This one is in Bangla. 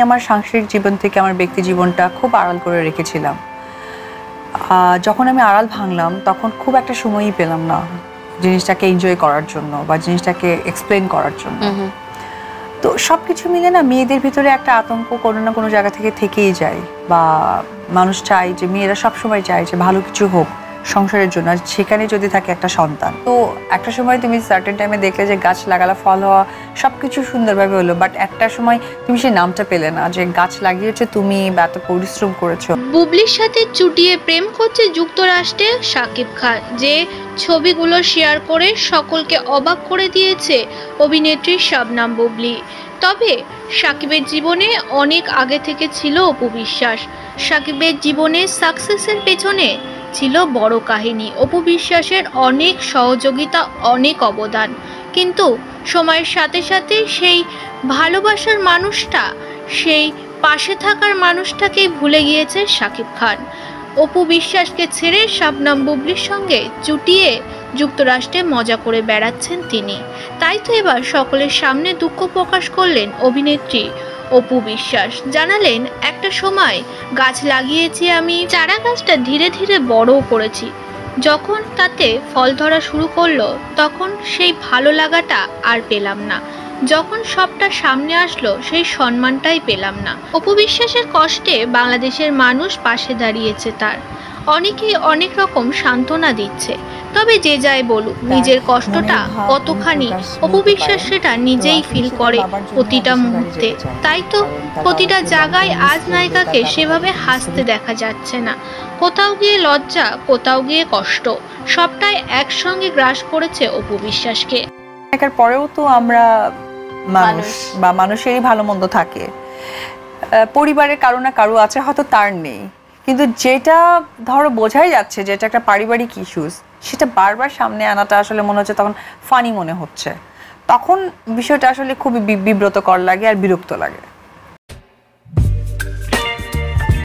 আমার সাংসারিক জীবন থেকে আমার ব্যক্তি জীবনটা খুব আড়াল করে রেখেছিলাম। যখন আমি আড়াল ভাঙলাম তখন খুব একটা সময়ই পেলাম না জিনিসটাকে এনজয় করার জন্য বা জিনিসটাকে এক্সপ্লেন করার জন্য। তো সব কিছু মিলে না মেয়েদের ভিতরে একটা আতঙ্ক কোনো না কোনো জায়গা থেকে থেকেই যায়, বা মানুষ চায় যে মেয়েরা সবসময় চায় যে ভালো কিছু হোক সংসারের জন্য, আর সেখানে যদি থাকে একটা সন্তান। তো একটা সময় তুমি সার্টেন টাইমে দেখলে যে গাছ লাগালা, ফল হওয়া, সব কিছু সুন্দরভাবে হলো, বাট একটা সময় তুমি সেই নামটা পেলে না যে গাছ লাগিয়েছো তুমি বা এত পরিশ্রম করেছো। বুবলির সাথে চুটিয়ে প্রেম করছে যুক্তরাষ্ট্রে শাকিব খান, যে ছবিগুলো শেয়ার করে সকলকে অবাক করে দিয়েছে অভিনেত্রী শবনম বুবলি। তবে শাকিবের জীবনে অনেক আগে থেকে ছিল অপু বিশ্বাস। শাকিবের জীবনে সাকসেসের পেছনে ছিল বড় কাহিনী, অপু বিশ্বাসের অনেক সহযোগিতা, অনেক অবদান। কিন্তু সময়ের সাথে সাথে সেই ভালোবাসার মানুষটা, সেই পাশে থাকার মানুষটাকেই ভুলে গিয়েছে শাকিব খান। অপু বিশ্বাসকে ছেড়ে শবনম বুবলির সঙ্গে চুটিয়ে যুক্তরাষ্ট্রে মজা করে বেড়াচ্ছেন তিনি। তাই তো এবার সকলের সামনে দুঃখ প্রকাশ করলেন অভিনেত্রী অপু বিশ্বাস। জানালেন, একটা সময় গাছ লাগিয়েছি আমি, চারা গাছটা ধীরে ধীরে বড়ও করেছি। যখন তাতে ফল ধরা শুরু করলো তখন সেই ভালো লাগাটা আর পেলাম না। যখন সবটা সামনে আসলো সেই সম্মানটাই পেলাম না। অপু বিশ্বাসের কষ্টে বাংলাদেশের মানুষ পাশে দাঁড়িয়েছে তার। অনেকেই অনেক রকম সান্ত্বনা দিচ্ছে। তবে যে যাই বলুক, নিজের কষ্টটা কতখানি অপু বিশ্বাস সেটা নিজেই ফিল করে প্রতিটা মুহূর্তে। তাই তো প্রতিটা জায়গায় আজ নায়িকাকে সেভাবে হাসতে দেখা যাচ্ছে না। কোথাও গিয়ে লজ্জা, কোথাও গিয়ে কষ্ট, সবটাই একসঙ্গে গ্রাস করেছে অপু বিশ্বাসকে। দেখার পরেও তো আমরা মানুষ বা মানুষেরই ভালো মন্দ থাকে, পরিবারের কারো না কারো আছে, হয়তো তার নেই, কিন্তু যেটা ধরো বোঝাই যাচ্ছে যে এটা একটা পারিবারিক ইস্যুস, সেটা বারবার সামনে আনাটা আসলে মনে হচ্ছে তখন ফানি মনে হচ্ছে, তখন বিষয়টা আসলে খুবই বিব্রতকর লাগে আর বিরক্ত লাগে।